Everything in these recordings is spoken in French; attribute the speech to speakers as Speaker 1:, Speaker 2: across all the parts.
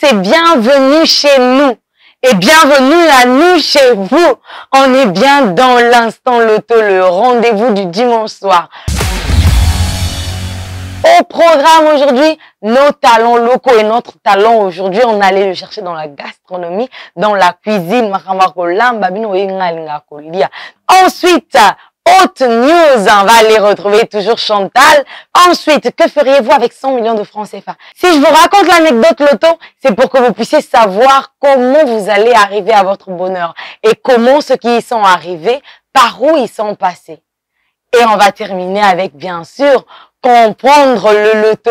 Speaker 1: et bienvenue chez nous. Et bienvenue à nous chez vous. On est bien dans l'instant loto, le rendez-vous du dimanche soir. Au programme aujourd'hui, nos talents locaux et notre talent aujourd'hui, on allait le chercher dans la gastronomie, dans la cuisine. Ensuite, Haute News, on va aller retrouver toujours Chantal. Ensuite, que feriez-vous avec 100 millions de francs CFA? Si je vous raconte l'anecdote loto, c'est pour que vous puissiez savoir comment vous allez arriver à votre bonheur et comment ceux qui y sont arrivés, par où ils sont passés. Et on va terminer avec, bien sûr, comprendre le loto.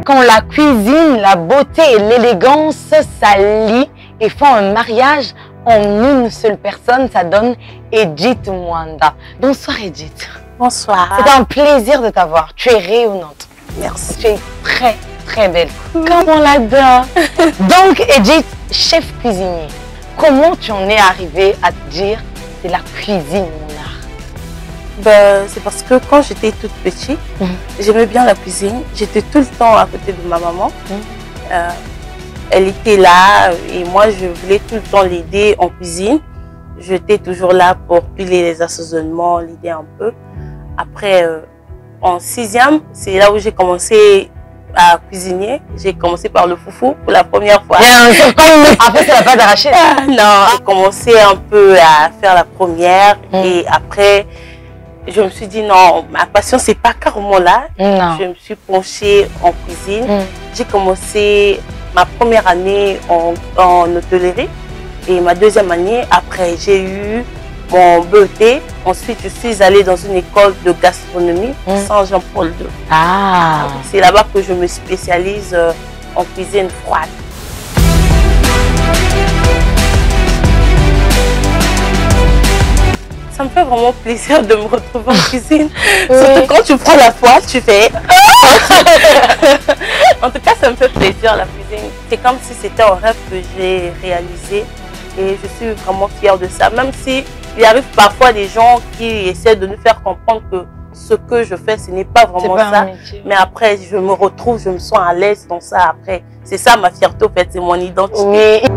Speaker 1: Quand la cuisine, la beauté et l'élégance s'allient et font un mariage en une seule personne, ça donne Edith Mwanda. Bonsoir Edith.
Speaker 2: Bonsoir.
Speaker 1: C'est un plaisir de t'avoir. Tu es rayonnante.
Speaker 2: Merci.
Speaker 1: Tu es très très belle. Comme on l'adore. Donc Edith, chef cuisinier, comment tu en es arrivée à te dire c'est la cuisine mon art?
Speaker 2: Ben, c'est parce que quand j'étais toute petite, j'aimais bien la cuisine. J'étais tout le temps à côté de ma maman. Elle était là et moi je voulais tout le temps l'aider en cuisine. J'étais toujours là pour piler les assaisonnements, l'aider un peu. Après, en 6e, c'est là où j'ai commencé à cuisiner. J'ai commencé par le foufou pour la première fois.
Speaker 1: Après, ça va pas d'arracher.
Speaker 2: Non, j'ai commencé un peu à faire la première et après, je me suis dit non, ma passion c'est pas carrément là.
Speaker 1: Non.
Speaker 2: Je me suis penchée en cuisine. J'ai commencé ma première année en hôtellerie et ma deuxième année, après j'ai eu mon BET. Ensuite, je suis allée dans une école de gastronomie, Saint-Jean-Paul II.
Speaker 1: Ah.
Speaker 2: C'est là-bas que je me spécialise en cuisine froide. Ça me fait vraiment plaisir de me retrouver en cuisine. Surtout quand tu prends la poêle, tu fais... En tout cas, ça me fait plaisir la cuisine. C'est comme si c'était un rêve que j'ai réalisé. Et je suis vraiment fière de ça. Même si il arrive parfois des gens qui essaient de nous faire comprendre que ce que je fais, ce n'est pas vraiment ça. Mais après, je me retrouve, je me sens à l'aise dans ça après. C'est ça ma fierté, en fait, c'est mon identité.
Speaker 1: Oui.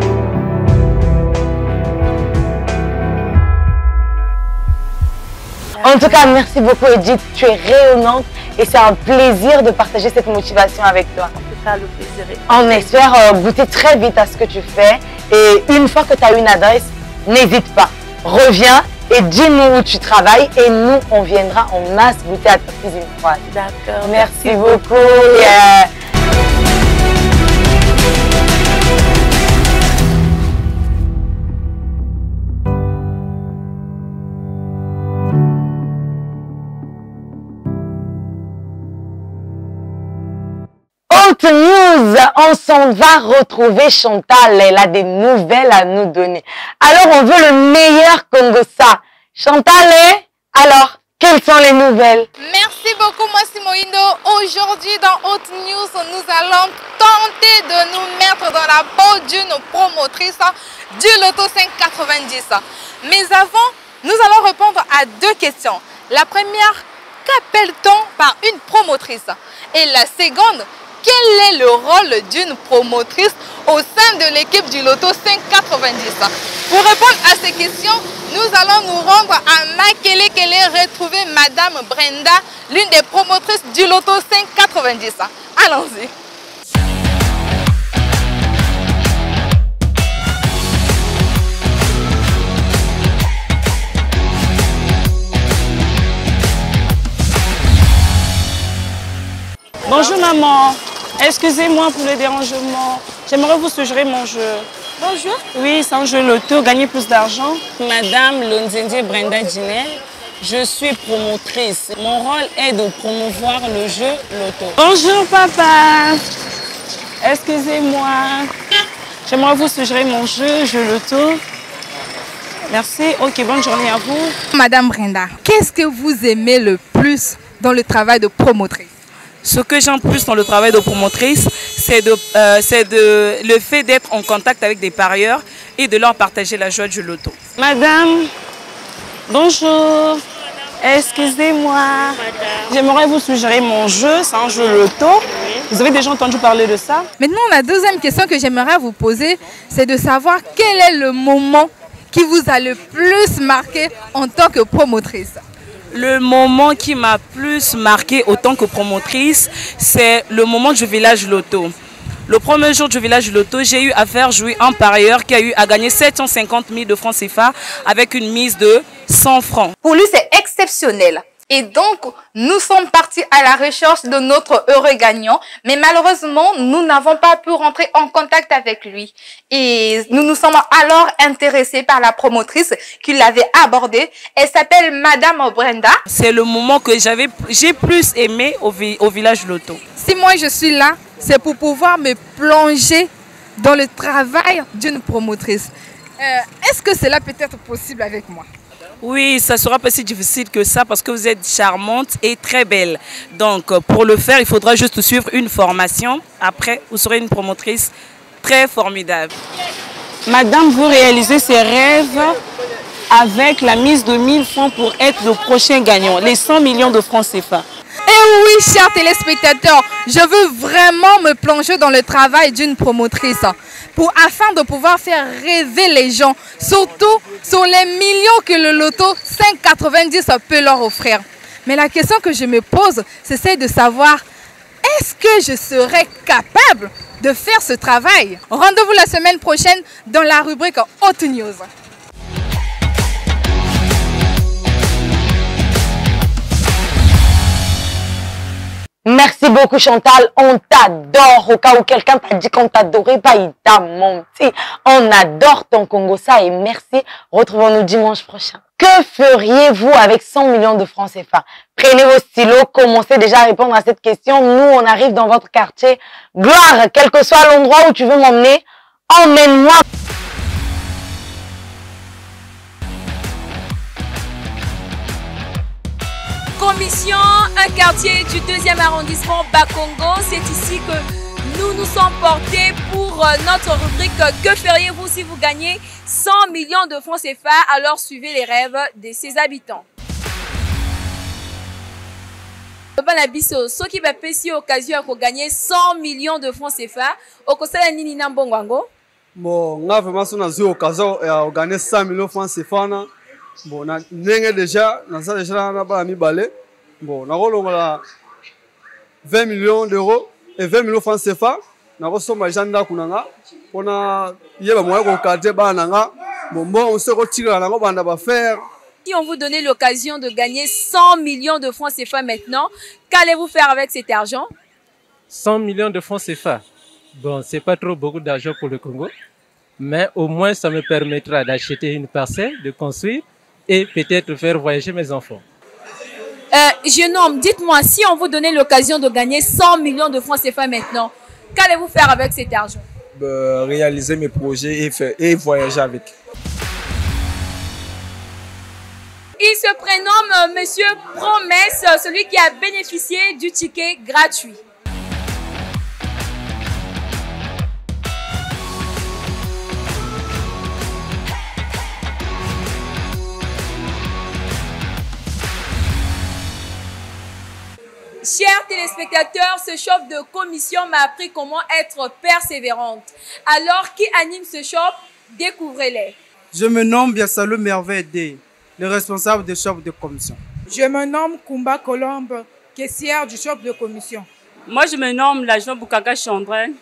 Speaker 1: En tout cas, merci beaucoup Edith, tu es rayonnante et c'est un plaisir de partager cette motivation avec toi.
Speaker 2: En tout cas, le plaisir est...
Speaker 1: On espère goûter très vite à ce que tu fais et une fois que tu as une adresse, n'hésite pas, reviens et dis-nous où tu travailles et nous, on viendra en masse goûter à ta cuisine froide.
Speaker 2: D'accord.
Speaker 1: Merci beaucoup. Haute News, on s'en va retrouver Chantal, elle a des nouvelles à nous donner. Alors on veut le meilleur Congossa. Chantal, alors, quelles sont les nouvelles?
Speaker 3: Merci beaucoup, moi c'est Moindo. Aujourd'hui dans Haute News, nous allons tenter de nous mettre dans la peau d'une promotrice du Loto 590. Mais avant, nous allons répondre à deux questions. La première, qu'appelle-t-on par une promotrice? Et la seconde, quel est le rôle d'une promotrice au sein de l'équipe du Loto 590? Pour répondre à ces questions, nous allons nous rendre à Makelekele retrouver Madame Brenda, l'une des promotrices du Loto 590. Allons-y.
Speaker 4: Bonjour maman, excusez-moi pour le dérangement. J'aimerais vous suggérer mon jeu.
Speaker 3: Bonjour.
Speaker 4: Oui, c'est un jeu loto, gagner plus d'argent. Madame Lonzende Brenda Diner, je suis promotrice. Mon rôle est de promouvoir le jeu loto. Bonjour papa, excusez-moi. J'aimerais vous suggérer mon jeu loto. Merci, ok, bonne journée à vous.
Speaker 3: Madame Brenda, qu'est-ce que vous aimez le plus dans le travail de promotrice?
Speaker 4: Ce que j'aime plus dans le travail de promotrice, c'est le fait d'être en contact avec des parieurs et de leur partager la joie du loto. Madame, bonjour. Excusez-moi. J'aimerais vous suggérer mon jeu, c'est un jeu loto. Vous avez déjà entendu parler de ça?
Speaker 3: Maintenant, la deuxième question que j'aimerais vous poser, c'est de savoir quel est le moment qui vous a le plus marqué en tant que promotrice.
Speaker 4: Le moment qui m'a plus marqué en tant que promotrice, c'est le moment du village loto. Le premier jour du village loto, j'ai eu à faire jouer un parieur qui a eu à gagner 750 000 de francs CFA avec une mise de 100 francs.
Speaker 3: Pour lui, c'est exceptionnel. Et donc, nous sommes partis à la recherche de notre heureux gagnant, mais malheureusement, nous n'avons pas pu rentrer en contact avec lui. Et nous nous sommes alors intéressés par la promotrice qui l'avait abordée. Elle s'appelle Madame Brenda.
Speaker 4: C'est le moment que j'ai plus aimé au village loto.
Speaker 3: Si moi je suis là, c'est pour pouvoir me plonger dans le travail d'une promotrice. Est-ce que cela peut être possible avec moi?
Speaker 4: Oui, ça sera pas si difficile que ça parce que vous êtes charmante et très belle. Donc, pour le faire, il faudra juste suivre une formation. Après, vous serez une promotrice très formidable. Madame, vous réalisez ses rêves avec la mise de 1000 francs pour être le prochain gagnant, les 100 millions de francs CFA.
Speaker 3: Eh oui, chers téléspectateurs, je veux vraiment me plonger dans le travail d'une promotrice afin de pouvoir faire rêver les gens, surtout sur les millions que le loto 590 peut leur offrir. Mais la question que je me pose, c'est celle de savoir, est-ce que je serais capable de faire ce travail? Rendez-vous la semaine prochaine dans la rubrique Hot News.
Speaker 1: Merci beaucoup Chantal, on t'adore. Au cas où quelqu'un t'a dit qu'on t'adorait pas, il t'a menti. On adore ton Congo ça et merci. Retrouvons-nous dimanche prochain. Que feriez-vous avec 100 millions de francs CFA? Prenez vos stylos, commencez déjà à répondre à cette question. Nous, on arrive dans votre quartier. Gloire, quel que soit l'endroit où tu veux m'emmener, emmène-moi.
Speaker 5: Commission, un quartier du 2e arrondissement Bakongo. C'est ici que nous nous sommes portés pour notre rubrique « Que feriez-vous si vous gagnez 100 millions de francs CFA ?» Alors suivez les rêves de ses habitants. Banabiso, ceux qui va passer occasion de gagner 100 millions de francs CFA, au conseil nini na mbongwango?
Speaker 6: Bon, on a vraiment eu l'occasion de gagner 100 millions de francs CFA. Bon, on a déjà balé. Bon, on a 20 millions d'euros et 20 millions de francs CFA. On a reçu ma janda kunanga. On a on se retire à la faire.
Speaker 5: Si on vous donnait l'occasion de gagner 100 millions de francs CFA maintenant, qu'allez-vous faire avec cet argent?
Speaker 7: 100 millions de francs CFA. Bon, c'est pas trop beaucoup d'argent pour le Congo, mais au moins ça me permettra d'acheter une parcelle, de construire et peut-être faire voyager mes enfants.
Speaker 5: Jeune homme, dites-moi, si on vous donnait l'occasion de gagner 100 millions de francs CFA maintenant, qu'allez-vous faire avec cet argent?
Speaker 6: Réaliser mes projets et voyager avec.
Speaker 5: Il se prénomme Monsieur Promesse, celui qui a bénéficié du ticket gratuit. Chers téléspectateurs, ce shop de commission m'a appris comment être persévérante. Alors, qui anime ce shop? Découvrez-les.
Speaker 8: Je me nomme Biasalo Merveille, le responsable du shop de commission.
Speaker 9: Je me nomme Kumba Colombe, caissière du shop de commission.
Speaker 10: Moi, je me nomme l'agent Boukaka Chandren,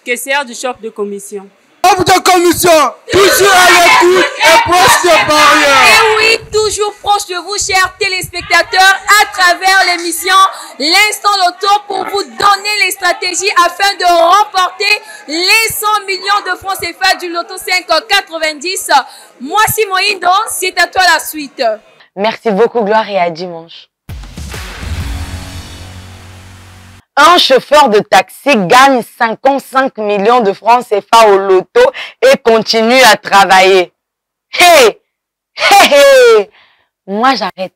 Speaker 10: caissière du shop de commission.
Speaker 8: Shop de commission, toujours à l'écoute et proche des barrières.
Speaker 5: Et oui, toujours proche de vous, chers téléspectateurs, à travers l'émission L'Instant Loto pour vous donner les stratégies afin de remporter les 100 millions de francs CFA du Loto 590. Moi, Simon Indo, c'est à toi la suite.
Speaker 1: Merci beaucoup, Gloire, et à dimanche. Un chauffeur de taxi gagne 55 millions de francs CFA au loto et continue à travailler. Hey! Hey! Hey! Moi, j'arrête.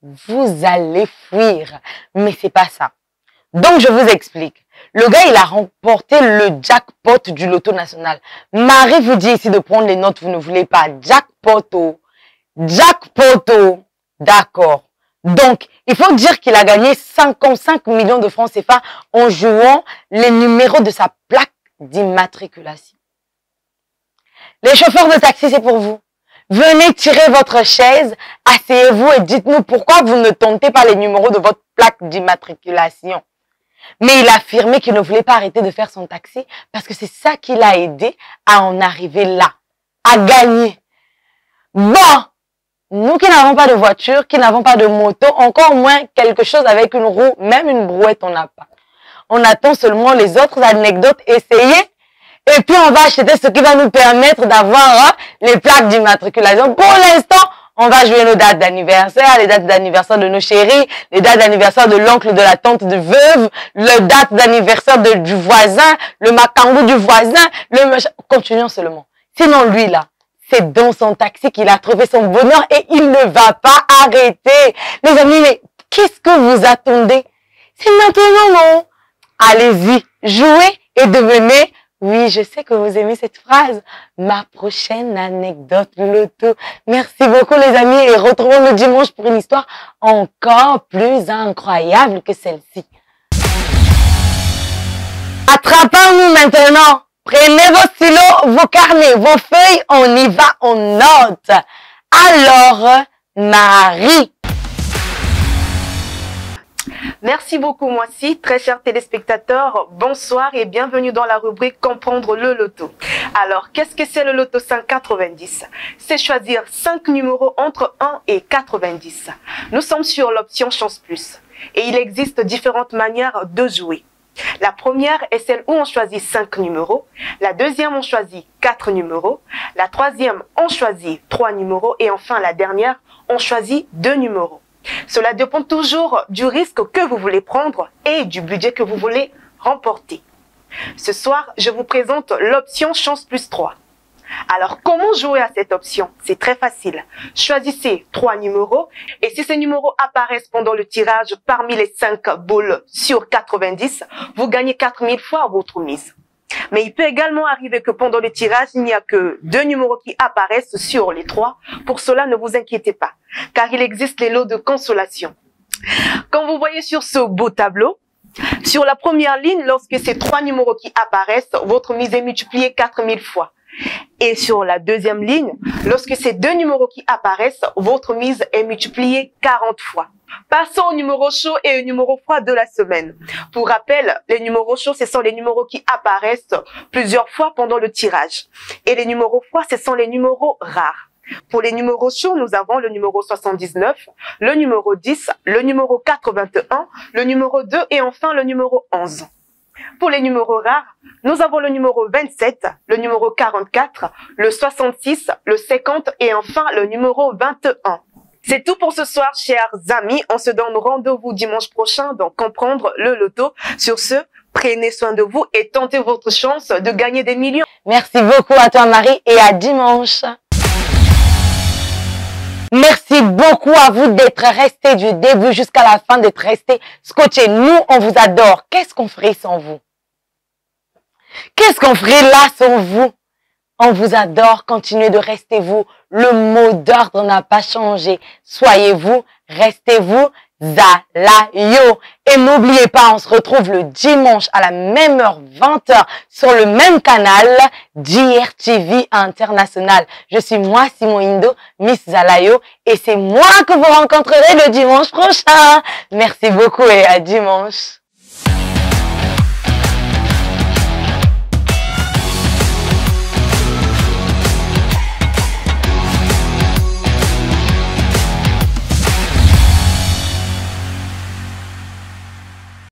Speaker 1: vous allez fuir. Mais c'est pas ça. Donc, je vous explique. Le gars, il a remporté le jackpot du loto national. Marie vous dit ici de prendre les notes, vous ne voulez pas. Jackpot. Jackpot. D'accord. Donc, il faut dire qu'il a gagné 55 millions de francs CFA en jouant les numéros de sa plaque d'immatriculation. Les chauffeurs de taxi, c'est pour vous. Venez tirer votre chaise, asseyez-vous et dites-nous pourquoi vous ne tentez pas les numéros de votre plaque d'immatriculation. Mais il a affirmé qu'il ne voulait pas arrêter de faire son taxi parce que c'est ça qui l'a aidé à en arriver là, à gagner. Bon, nous qui n'avons pas de voiture, qui n'avons pas de moto, encore moins quelque chose avec une roue, même une brouette, on n'a pas. On attend seulement les autres anecdotes, essayez. Et puis, on va acheter ce qui va nous permettre d'avoir les plaques d'immatriculation. Pour l'instant, on va jouer nos dates d'anniversaire, les dates d'anniversaire de nos chéris, les dates d'anniversaire de l'oncle, de la tante, de veuve, les dates d'anniversaire du voisin, le macangou du voisin, continuons seulement. Sinon, lui, là, c'est dans son taxi qu'il a trouvé son bonheur et il ne va pas arrêter. Les amis, mais qu'est-ce que vous attendez? C'est maintenant, non? Allez-y, jouez et devenez... Oui, je sais que vous aimez cette phrase. Ma prochaine anecdote loto. Merci beaucoup les amis et retrouvons le dimanche pour une histoire encore plus incroyable que celle-ci. Attrapons-nous maintenant. Prenez vos stylos, vos carnets, vos feuilles, on y va, on note. Alors, Marie.
Speaker 2: Merci beaucoup, Moissy. Très chers téléspectateurs, bonsoir et bienvenue dans la rubrique Comprendre le loto. Alors, qu'est-ce que c'est le loto 590? C'est choisir 5 numéros entre 1 et 90. Nous sommes sur l'option Chance Plus et il existe différentes manières de jouer. La première est celle où on choisit 5 numéros. La deuxième, on choisit 4 numéros. La troisième, on choisit 3 numéros. Et enfin, la dernière, on choisit 2 numéros. Cela dépend toujours du risque que vous voulez prendre et du budget que vous voulez remporter. Ce soir, je vous présente l'option Chance Plus 3. Alors, comment jouer à cette option? C'est très facile. Choisissez 3 numéros et si ces numéros apparaissent pendant le tirage parmi les 5 boules sur 90, vous gagnez 4000 fois votre mise. Mais il peut également arriver que pendant le tirage, il n'y a que 2 numéros qui apparaissent sur les 3. Pour cela, ne vous inquiétez pas, car il existe les lots de consolation. Comme vous voyez sur ce beau tableau, sur la première ligne, lorsque ces 3 numéros qui apparaissent, votre mise est multipliée 4000 fois. Et sur la deuxième ligne, lorsque ces 2 numéros qui apparaissent, votre mise est multipliée 40 fois. Passons au numéro chaud et au numéro froid de la semaine. Pour rappel, les numéros chauds, ce sont les numéros qui apparaissent plusieurs fois pendant le tirage. Et les numéros froids, ce sont les numéros rares. Pour les numéros chauds, nous avons le numéro 79, le numéro 10, le numéro 81, le numéro 2 et enfin le numéro 11. Pour les numéros rares, nous avons le numéro 27, le numéro 44, le 66, le 50 et enfin le numéro 21. C'est tout pour ce soir, chers amis. On se donne rendez-vous dimanche prochain dans Comprendre le loto. Sur ce, prenez soin de vous et tentez votre chance de gagner des millions.
Speaker 1: Merci beaucoup à toi, Marie, et à dimanche. Merci beaucoup à vous d'être restés du début jusqu'à la fin, d'être restés scotchés. Nous, on vous adore. Qu'est-ce qu'on ferait sans vous? Qu'est-ce qu'on ferait là sans vous? On vous adore, continuez de rester vous. Le mot d'ordre n'a pas changé. Soyez vous, restez vous, Zalayo. Et n'oubliez pas, on se retrouve le dimanche à la même heure, 20h, sur le même canal, JRTV International. Je suis moi, Simon Indo, Miss Zalayo, et c'est moi que vous rencontrerez le dimanche prochain. Merci beaucoup et à dimanche.